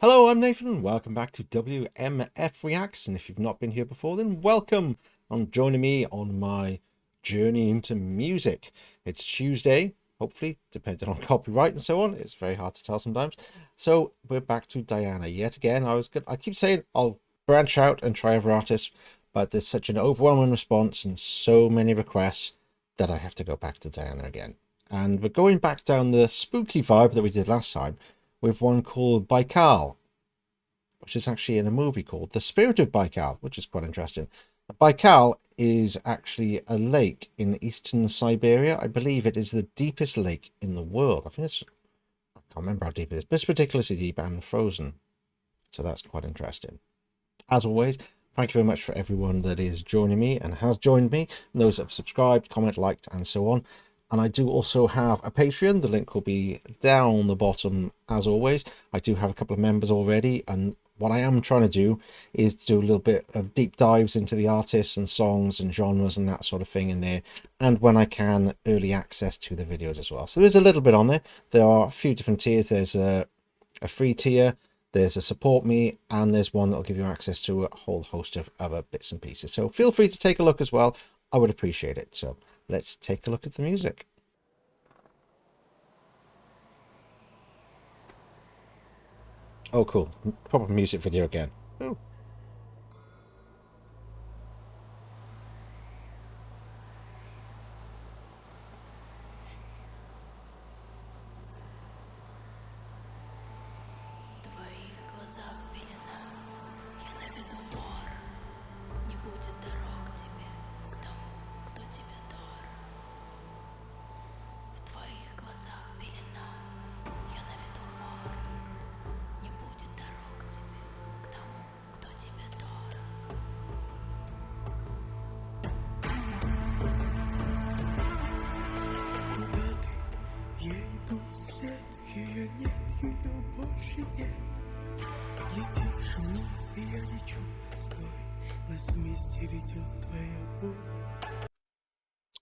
Hello, I'm Nathan and welcome back to WMF Reacts, and if you've not been here before, then welcome on joining me on my journey into music. It's Tuesday, hopefully, depending on copyright and so on. It's very hard to tell sometimes. So we're back to Diana yet again. I keep saying I'll branch out and try other artists, but there's such an overwhelming response and so many requests that I have to go back to Diana again. And we're going back down the spooky vibe that we did last time with one called Baikal, which is actually in a movie called The Spirit of Baikal, which is quite interesting. Baikal is actually a lake in eastern Siberia. I believe it is the deepest lake in the world. I can't remember how deep it is, but it's ridiculously deep and frozen. So that's quite interesting. As always, thank you very much for everyone that is joining me and has joined me, and those that have subscribed, comment, liked, and so on. And I do also have a Patreon. The link will be down the bottom as always. I do have a couple of members already, and what I am trying to do is do a little bit of deep dives into the artists and songs and genres and that sort of thing in there. And when I can, early access to the videos as well. So there's a little bit on there. There are a few different tiers. There's a free tier, there's a support me, and there's one that'll give you access to a whole host of other bits and pieces. So feel free to take a look as well. I would appreciate it. So let's take a look at the music. Oh, cool. Proper music video again. Ooh.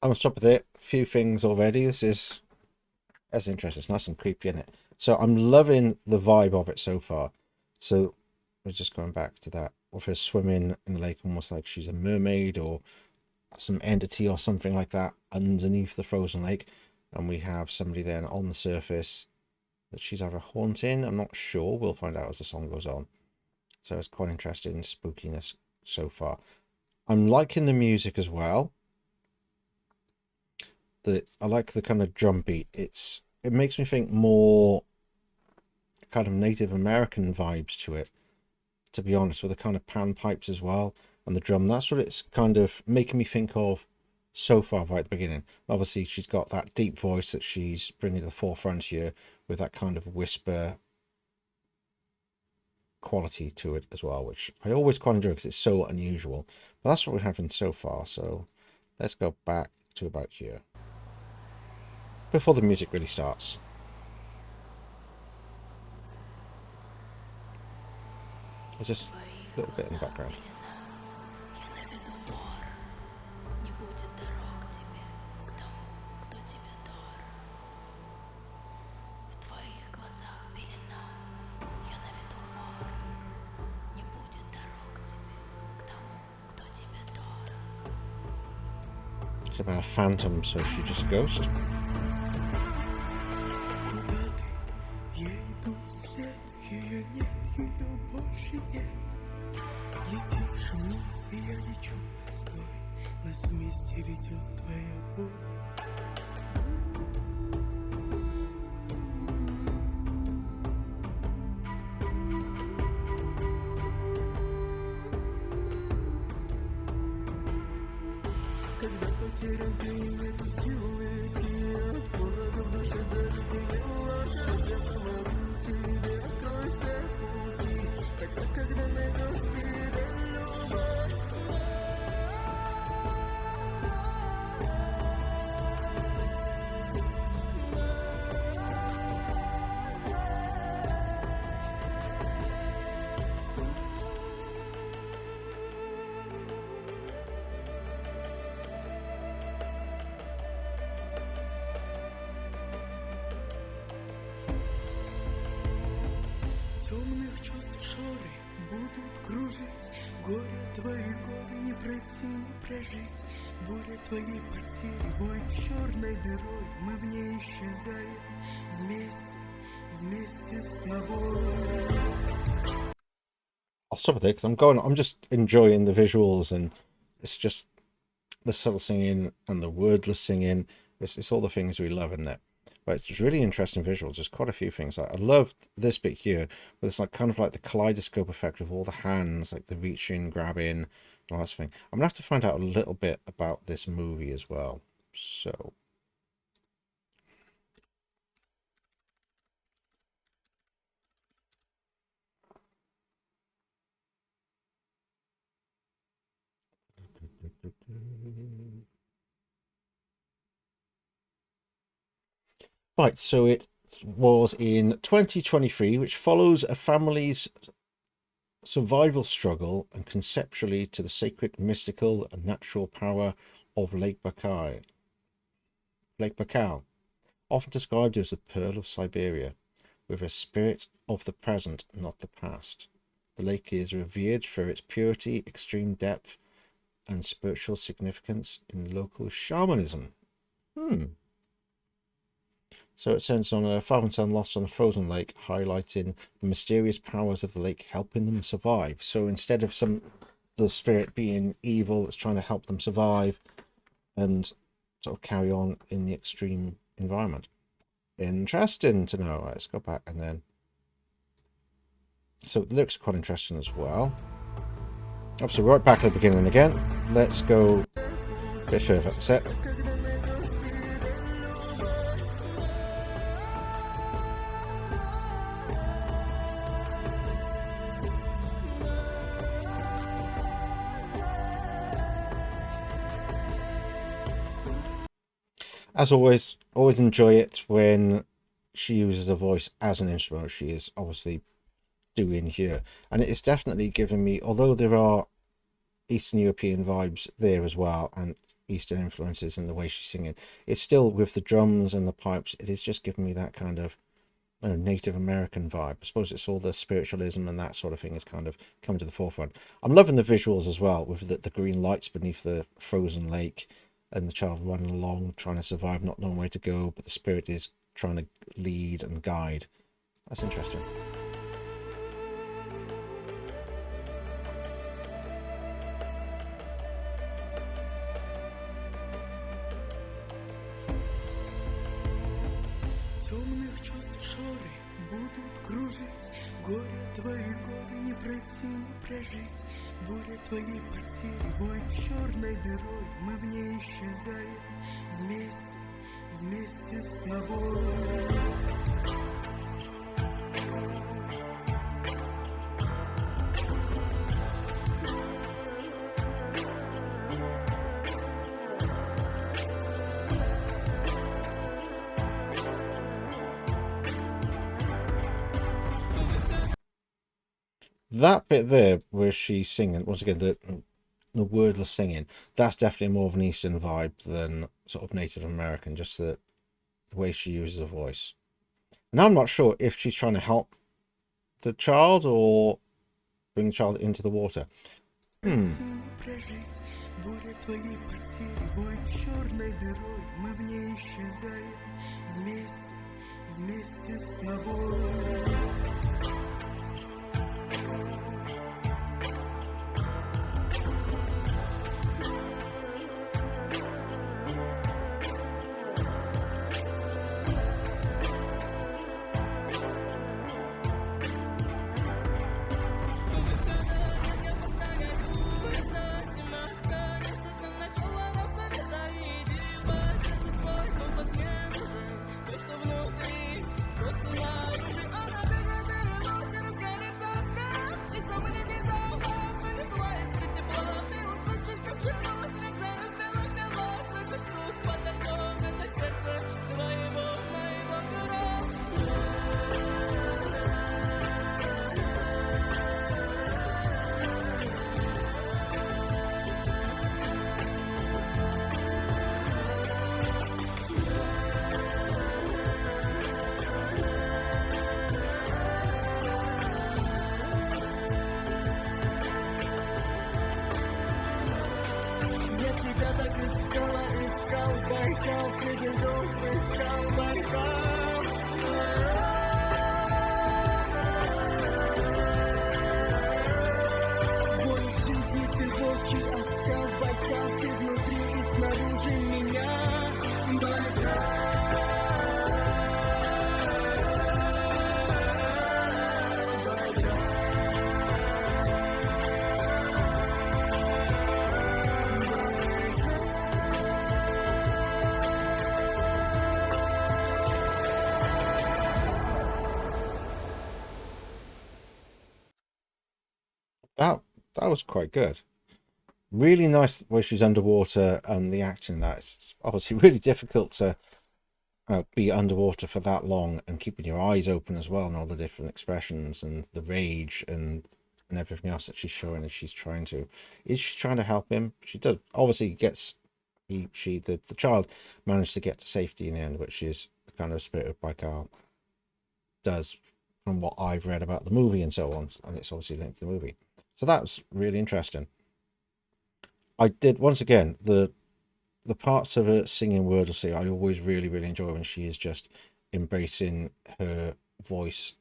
I'm gonna stop with it. A few things already. That's interesting. It's nice and creepy, isn't it? So I'm loving the vibe of it so far. So we're just going back to that with her swimming in the lake, almost like she's a mermaid or some entity or something like that underneath the frozen lake. And we have somebody then on the surface that she's either haunting. I'm not sure. We'll find out as the song goes on. So it's quite interesting spookiness so far. I'm liking the music as well. I like the kind of drum beat. It makes me think more kind of Native American vibes to it, to be honest, with the kind of pan pipes as well and the drum. That's what it's kind of making me think of so far right at the beginning. Obviously she's got that deep voice that she's bringing to the forefront here with that kind of whisper quality to it as well, which I always quite enjoy because it's so unusual. But that's what we're having so far. So let's go back to about here before the music really starts. It's just a little bit in the background. It's about a phantom, so she just a ghost. Когда потерян ты, нету сил идти от холода в душе заледенело. Я помогу тебе, открой все пути. Тогда, когда найдешь себе любовь. Горе твои годы не пройти, не прожить. Буря твоей потери воет черной дырой. Мы в ней исчезаем вместе, вместе с тобой. I'll stop there because I'm just enjoying the visuals, and it's just the subtle singing and the wordless singing. It's all the things we love, isn't it? But it's really interesting visuals. There's quite a few things. I loved this bit here, but it's like kind of like the kaleidoscope effect of all the hands, like the reaching, grabbing, and all that sort of thing. I'm gonna have to find out a little bit about this movie as well. So. Right, so it was in 2023, which follows a family's survival struggle and conceptually to the sacred, mystical, and natural power of Lake Baikal. Lake Baikal, often described as the Pearl of Siberia, with a spirit of the present, not the past. The lake is revered for its purity, extreme depth, and spiritual significance in local shamanism. So it centers on a father and son lost on a frozen lake, highlighting the mysterious powers of the lake, helping them survive. So instead of the spirit being evil, it's trying to help them survive and sort of carry on in the extreme environment. Interesting to know. Right, let's go back and then. So it looks quite interesting as well. Obviously, right back at the beginning again. Let's go a bit further at the set. As always enjoy it when she uses a voice as an instrument, which she is obviously doing here. And it's definitely given me, although there are Eastern European vibes there as well, and Eastern influences in the way she's singing, it's still with the drums and the pipes, it is just giving me that kind of Native American vibe. I suppose it's all the spiritualism and that sort of thing is kind of coming to the forefront. I'm loving the visuals as well, with the green lights beneath the frozen lake, and the child running along, trying to survive, not knowing where to go, but the spirit is trying to lead and guide. That's interesting. Темных чувств шоры будут кружить. Горе твои годы не пройти, не прожить. Буря твоей потери воет черной дырой. Мы в ней исчезаем вместе, вместе с тобой. That bit there where she's singing, once again, the wordless singing, that's definitely more of an Eastern vibe than sort of Native American, just the way she uses her voice. And I'm not sure if she's trying to help the child or bring the child into the water. Байкал, придержал, фристайл, Байкал. Воля жизни, ты волчий оскал, Байкал, ты внутри и снаружи меня, Байкал. That was quite good. Really nice where she's underwater, and the acting in that. It's obviously really difficult to be underwater for that long and keeping your eyes open as well, and all the different expressions and the rage and everything else that she's showing as she's trying to. Is she trying to help him? She does. Obviously gets the child managed to get to safety in the end, which is the kind of spirit of Baikal does from what I've read about the movie and so on, and it's obviously linked to the movie. So that was really interesting. I did, once again, the parts of her singing wordlessly, I always really enjoy when she is just embracing her voice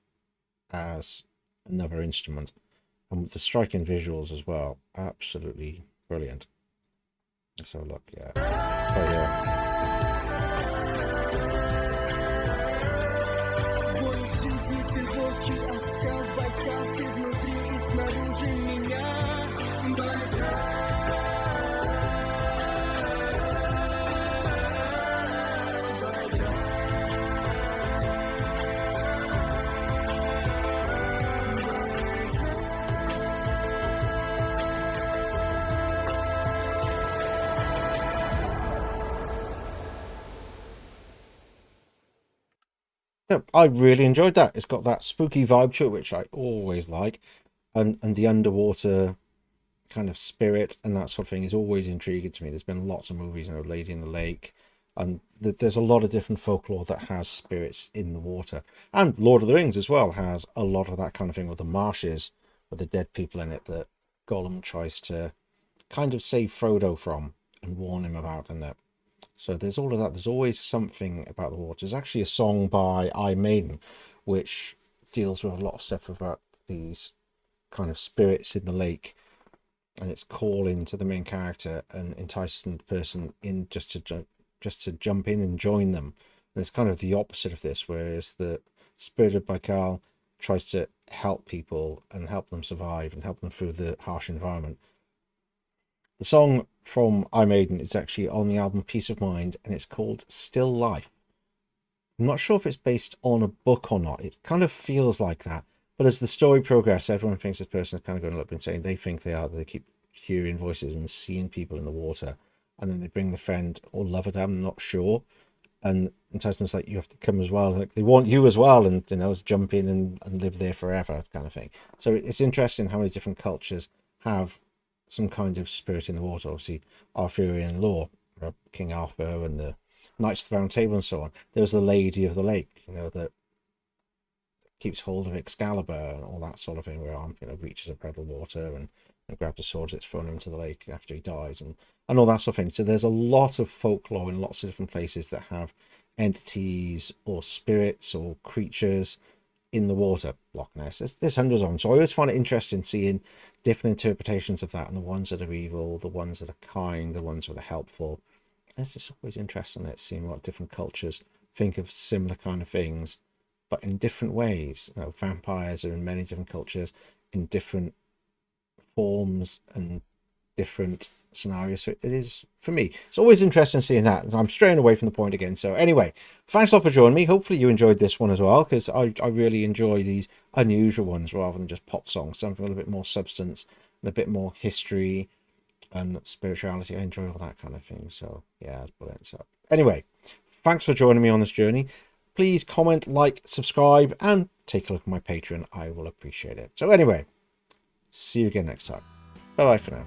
as another instrument. And with the striking visuals as well, absolutely brilliant. So look, yeah. Oh yeah. Yeah, I really enjoyed that. It's got that spooky vibe to it, which I always like, and the underwater kind of spirit and that sort of thing is always intriguing to me. There's been lots of movies, Lady in the Lake, and there's a lot of different folklore that has spirits in the water, and Lord of the Rings as well has a lot of that kind of thing with the marshes, with the dead people in it that Gollum tries to kind of save Frodo from and warn him about, and that. So there's all of that. There's always something about the water. There's actually a song by Iron Maiden which deals with a lot of stuff about these kind of spirits in the lake, and it's calling to the main character and enticing the person in just to jump in and join them. And it's kind of the opposite of this, whereas the spirit of Baikal tries to help people and help them survive and help them through the harsh environment. The song from Iron Maiden is actually on the album Peace of Mind, and it's called Still Life. I'm not sure if it's based on a book or not. It kind of feels like that. But as the story progresses, everyone thinks this person is kind of going up and saying they think they are. They keep hearing voices and seeing people in the water. And then they bring the friend or lover down, I'm not sure. And enticement's like, you have to come as well. Like, they want you as well, and jump in and live there forever kind of thing. So it's interesting how many different cultures have some kind of spirit in the water. Obviously Arthurian lore, King Arthur and the Knights of the Round Table and so on. There's the Lady of the Lake, that keeps hold of Excalibur and all that sort of thing, where reaches a puddle of water and grabs a sword that's thrown into the lake after he dies, and all that sort of thing. So there's a lot of folklore in lots of different places that have entities or spirits or creatures in the water. Loch Ness, there's hundreds of them. So I always find it interesting seeing different interpretations of that, and the ones that are evil, the ones that are kind, the ones that are helpful. It's just always interesting seeing what different cultures think of similar kind of things, but in different ways. Vampires are in many different cultures in different forms and different scenarios. So it is, for me, it's always interesting seeing that. And I'm straying away from the point again. So anyway, thanks a lot for joining me. Hopefully you enjoyed this one as well, because I really enjoy these unusual ones rather than just pop songs. Something with a bit more substance and a bit more history and spirituality. I enjoy all that kind of thing. So yeah, it's brilliant. So anyway, thanks for joining me on this journey. Please comment, like, subscribe, and take a look at my Patreon. I will appreciate it. So anyway, see you again next time. Bye bye for now.